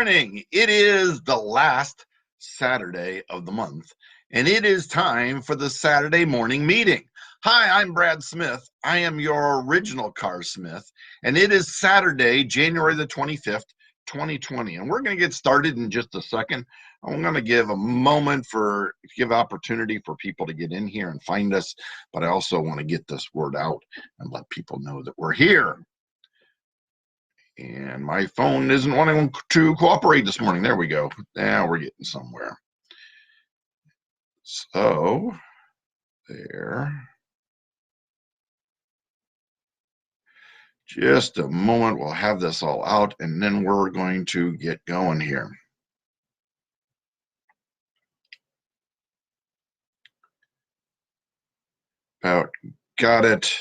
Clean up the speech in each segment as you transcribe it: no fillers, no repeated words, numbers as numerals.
morning. It is the last Saturday of the month, and it is time for the Saturday morning meeting. Hi, I'm Brad Smith. I am your original car smith, and it is Saturday, January the 25th, 2020. And we're going to get started in just a second. I'm going to give opportunity for people to get in here and find us, but I also want to get this word out and let people know that we're here. And my phone isn't wanting to cooperate this morning. There we go. Now we're getting somewhere. So, there. Just a moment. We'll have this all out, and then we're going to get going here. About got it.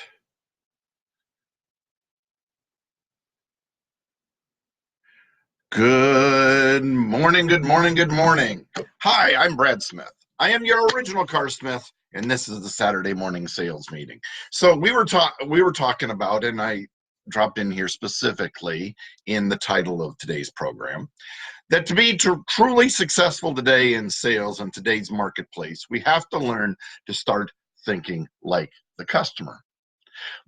Good morning, good morning, good morning. Hi, I'm Brad Smith. I am your original car smith, and this is the Saturday morning sales meeting. So we were talking about, and I dropped in here specifically in the title of today's program, that to be truly successful today in sales in today's marketplace, we have to learn to start thinking like the customer.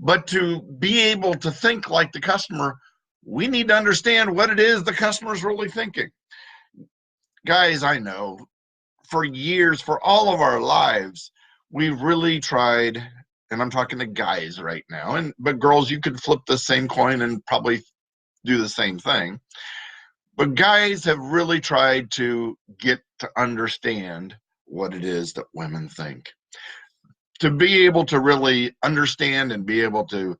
But to be able to think like the customer, we need to understand what it is the customer's really thinking. Guys, I know for years, for all of our lives, we've really tried, and I'm talking to guys right now, but girls, you could flip the same coin and probably do the same thing. But guys have really tried to get to understand what it is that women think. To be able to really understand and be able to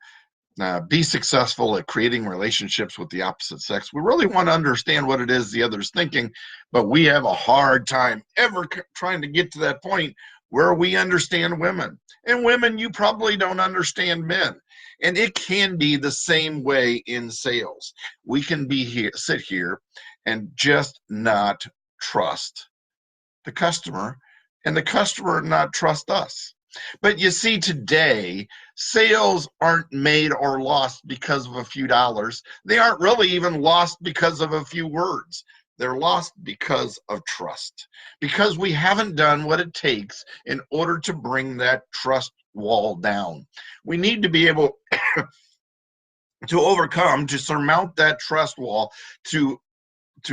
be successful at creating relationships with the opposite sex, we really want to understand what it is the other's thinking, but we have a hard time ever trying to get to that point where we understand women. And women, you probably don't understand men. And it can be the same way in sales. We can sit here and just not trust the customer, and the customer not trust us. But you see, today, sales aren't made or lost because of a few dollars. They aren't really even lost because of a few words. They're lost because of trust, because we haven't done what it takes in order to bring that trust wall down. We need to be able to surmount that trust wall, to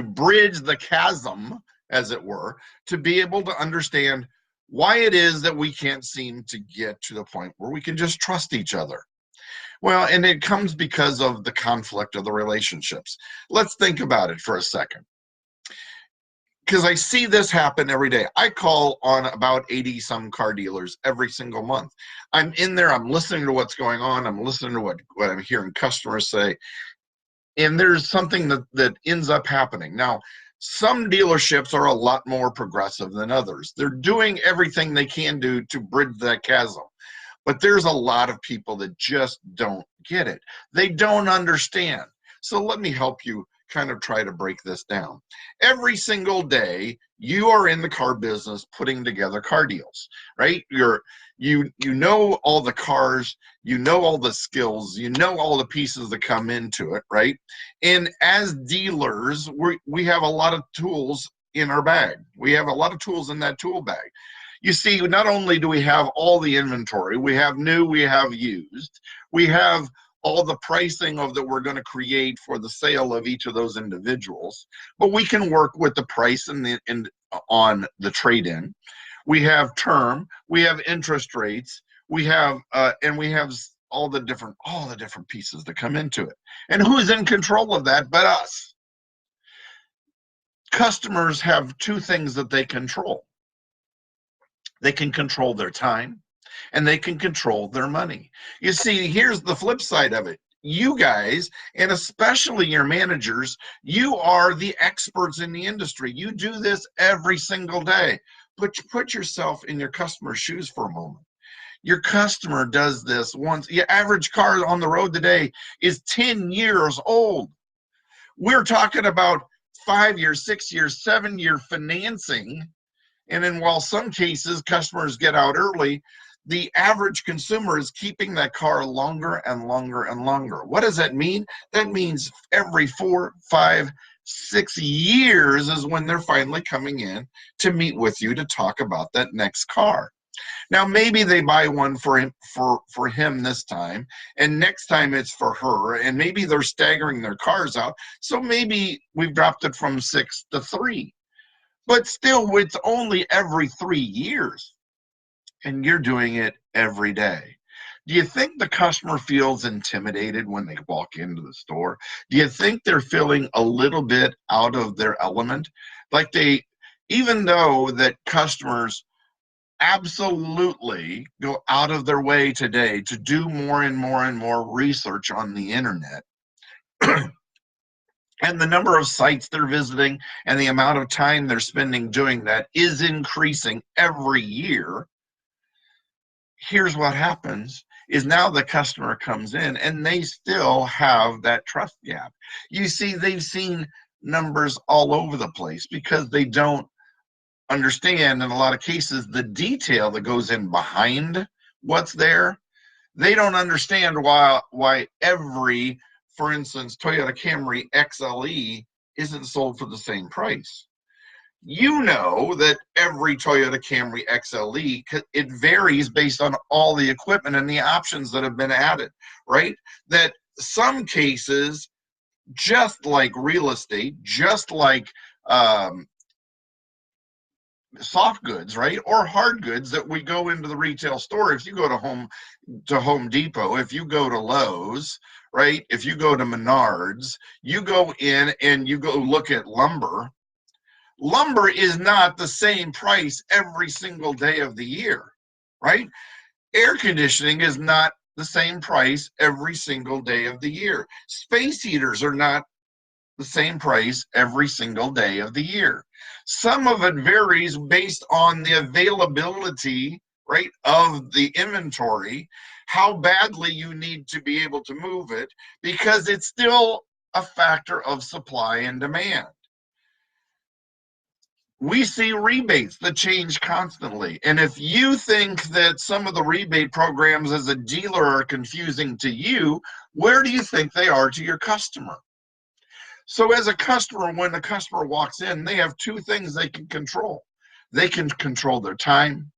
bridge the chasm, as it were, to be able to understand why it is that we can't seem to get to the point where we can just trust each other. Well, and it comes because of the conflict of the relationships. Let's think about it for a second, because I see this happen every day. I call on about 80 some car dealers every single month. I'm in there, I'm listening to what's going on, I'm listening to what I'm hearing customers say, and there's something that ends up happening. Now, some dealerships are a lot more progressive than others. They're doing everything they can do to bridge that chasm. But there's a lot of people that just don't get it. They don't understand. So let me help you kind of try to break this down. Every single day, you are in the car business putting together car deals, right? You know all the cars, you know all the skills, you know all the pieces that come into it, right? And as dealers, we have a lot of tools in our bag. We have a lot of tools in that tool bag. You see, not only do we have all the inventory, we have new, we have used, we have all the pricing that we're going to create for the sale of each of those individuals, but we can work with the price on the trade-in. We have term, we have interest rates, we have and we have all the different pieces that come into it. And who's in control of that but us? Customers have two things that they control. They can control their time, and they can control their money. You see, here's the flip side of it. You guys, and especially your managers, you are the experts in the industry. You do this every single day. Put yourself in your customer's shoes for a moment. Your customer does this once. Your average car on the road today is 10 years old. We're talking about 5 years, 6 years, 7-year financing. And in while some cases customers get out early, the average consumer is keeping that car longer and longer and longer. What does that mean? That means every 4, 5, 6 years is when they're finally coming in to meet with you to talk about that next car. Now, maybe they buy one for him this time, and next time it's for her, and maybe they're staggering their cars out. So maybe we've dropped it from 6 to 3. But still, it's only every 3 years, and you're doing it every day. Do you think the customer feels intimidated when they walk into the store? Do you think they're feeling a little bit out of their element? Like even though that customers absolutely go out of their way today to do more and more and more research on the internet, and the number of sites they're visiting and the amount of time they're spending doing that is increasing every year. Here's what happens is now the customer comes in and they still have that trust gap. You see, they've seen numbers all over the place because they don't understand, in a lot of cases, the detail that goes in behind what's there. They don't understand why every, for instance, Toyota Camry XLE isn't sold for the same price. You know that every Toyota Camry XLE, it varies based on all the equipment and the options that have been added, right? That some cases, just like real estate, just like soft goods, right, or hard goods, that we go into the retail store. If you go to Home Depot, if you go to Lowe's, right, if you go to Menards, you go in and you go look at lumber. Lumber is not the same price every single day of the year, right? Air conditioning is not the same price every single day of the year. Space heaters are not the same price every single day of the year. Some of it varies based on the availability, right, of the inventory, how badly you need to be able to move it, because it's still a factor of supply and demand. We see rebates that change constantly. And if you think that some of the rebate programs as a dealer are confusing to you, where do you think they are to your customer? So as a customer, when the customer walks in, they have two things they can control. They can control their time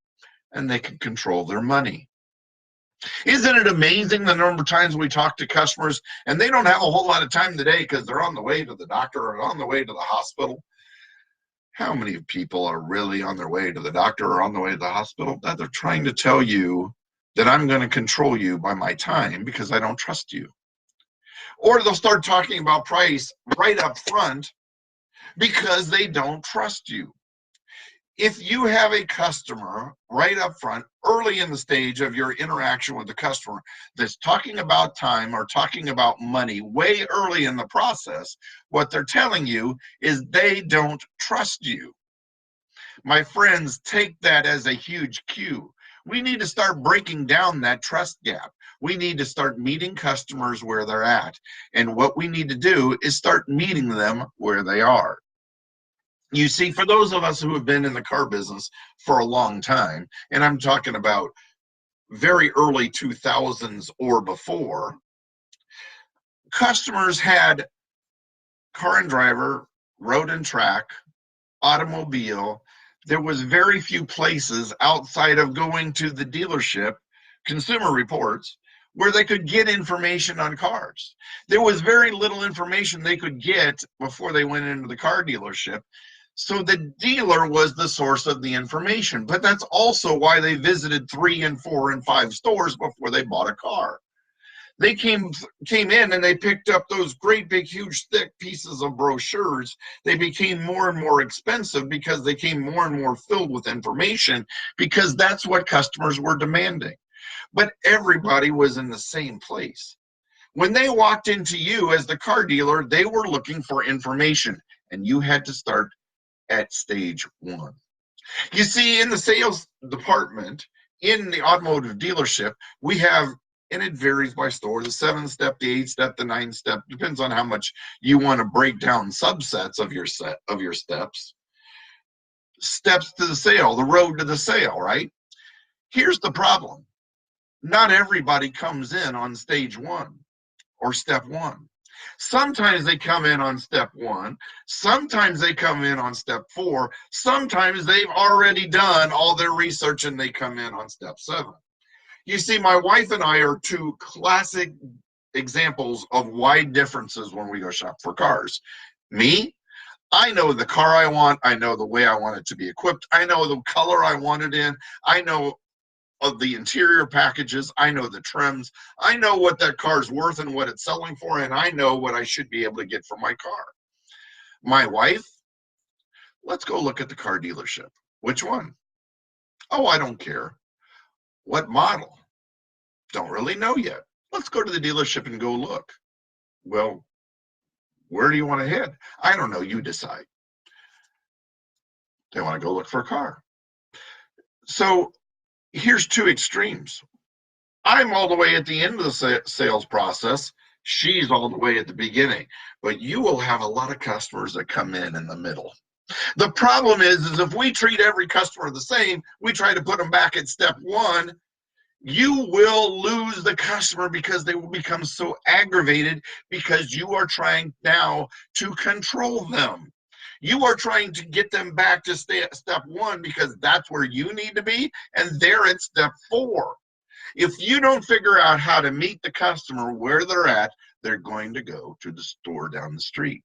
and they can control their money. Isn't it amazing the number of times we talk to customers and they don't have a whole lot of time today because they're on the way to the doctor or on the way to the hospital? How many people are really on their way to the doctor or on the way to the hospital? That they're trying to tell you that I'm going to control you by my time because I don't trust you. Or they'll start talking about price right up front because they don't trust you. If you have a customer right up front, early in the stage of your interaction with the customer, that's talking about time or talking about money way early in the process, what they're telling you is they don't trust you. My friends, take that as a huge cue. We need to start breaking down that trust gap. We need to start meeting customers where they're at. And what we need to do is start meeting them where they are. You see, for those of us who have been in the car business for a long time, and I'm talking about very early 2000s or before, customers had Car and Driver, Road and Track, Automobile. There was very few places outside of going to the dealership, Consumer Reports, where they could get information on cars. There was very little information they could get before they went into the car dealership. So the dealer was the source of the information, but that's also why they visited 3 and 4 and 5 stores before they bought a car. They came in and they picked up those great big huge thick pieces of brochures. They became more and more expensive because they came more and more filled with information, because that's what customers were demanding. But everybody was in the same place. When they walked into you as the car dealer, they were looking for information, and you had to start at stage 1. You see, in the sales department, in the automotive dealership, we have, and it varies by store, the 7-step, the 8-step, the 9-step, depends on how much you want to break down subsets of your steps. Steps to the sale, the road to the sale, right? Here's the problem. Not everybody comes in on stage 1 or step 1. Sometimes they come in on step 1. Sometimes they come in on step 4. Sometimes they've already done all their research and they come in on step 7. You see, my wife and I are two classic examples of wide differences when we go shop for cars. Me, I know the car I want. I know the way I want it to be equipped. I know the color I want it in. I know of the interior packages. I know the trims. I know what that car's worth and what it's selling for, and I know what I should be able to get for my car. My wife, let's go look at the car dealership. Which one? Oh, I don't care. What model? Don't really know yet. Let's go to the dealership and go look. Well, where do you want to head? I don't know. You decide. They want to go look for a car. So here's two extremes. I'm all the way at the end of the sales process. She's all the way at the beginning. But you will have a lot of customers that come in the middle. The problem is if we treat every customer the same, we try to put them back at step 1, you will lose the customer because they will become so aggravated because you are trying now to control them. You are trying to get them back to step 1 because that's where you need to be, and they're at step 4. If you don't figure out how to meet the customer where they're at, they're going to go to the store down the street.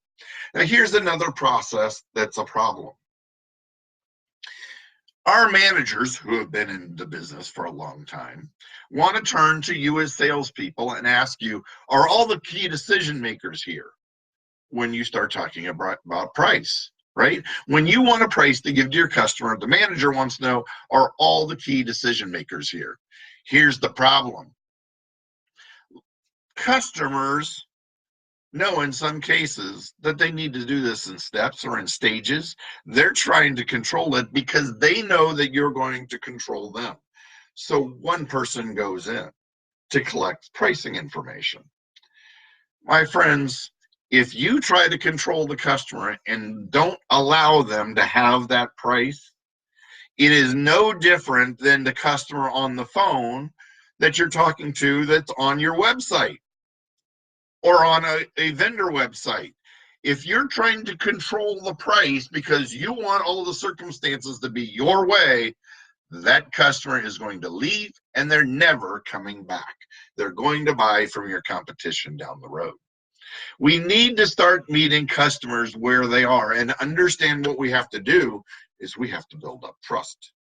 Now, here's another process that's a problem. Our managers, who have been in the business for a long time, want to turn to you as salespeople and ask you, are all the key decision makers here when you start talking about price, right? When you want a price to give to your customer, the manager wants to know, are all the key decision makers here? Here's the problem. Customers know in some cases that they need to do this in steps or in stages. They're trying to control it because they know that you're going to control them. So one person goes in to collect pricing information. My friends, if you try to control the customer and don't allow them to have that price, it is no different than the customer on the phone that you're talking to that's on your website or on a vendor website. If you're trying to control the price because you want all the circumstances to be your way, that customer is going to leave and they're never coming back. They're going to buy from your competition down the road. We need to start meeting customers where they are and understand what we have to do is we have to build up trust.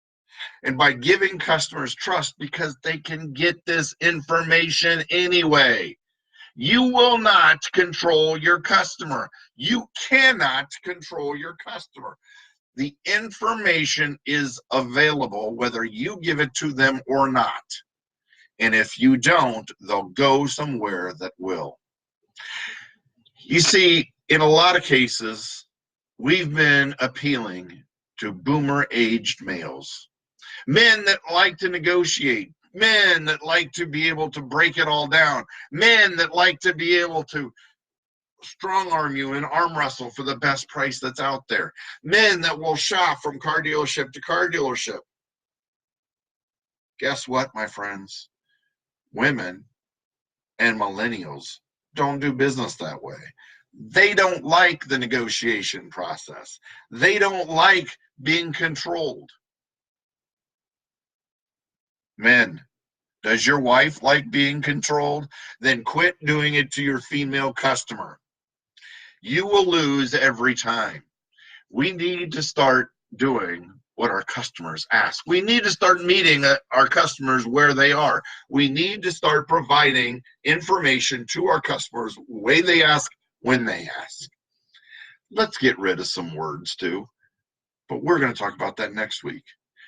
And by giving customers trust, because they can get this information anyway. You will not control your customer. You cannot control your customer. The information is available whether you give it to them or not. And if you don't, they'll go somewhere that will. You see, in a lot of cases, we've been appealing to boomer-aged males. Men that like to negotiate. Men that like to be able to break it all down. Men that like to be able to strong arm you and arm wrestle for the best price that's out there. Men that will shop from car dealership to car dealership. Guess what, my friends? Women and millennials don't do business that way. They don't like the negotiation process. They don't like being controlled. Men, does your wife like being controlled? Then quit doing it to your female customer. You will lose every time. We need to start doing what our customers ask. We need to start meeting our customers where they are. We need to start providing information to our customers the way they ask, when they ask. Let's get rid of some words too, but we're going to talk about that next week.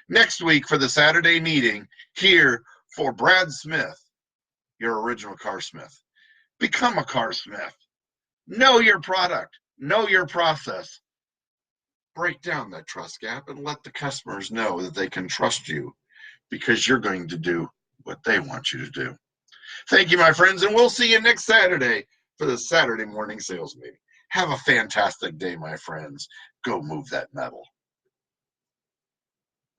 Next week for the Saturday meeting here for Brad Smith, your original car smith. Become a car smith. Know your product. Know your process. Break down that trust gap and let the customers know that they can trust you because you're going to do what they want you to do. Thank you, my friends, and we'll see you next Saturday for the Saturday morning sales meeting. Have a fantastic day, my friends. Go move that metal.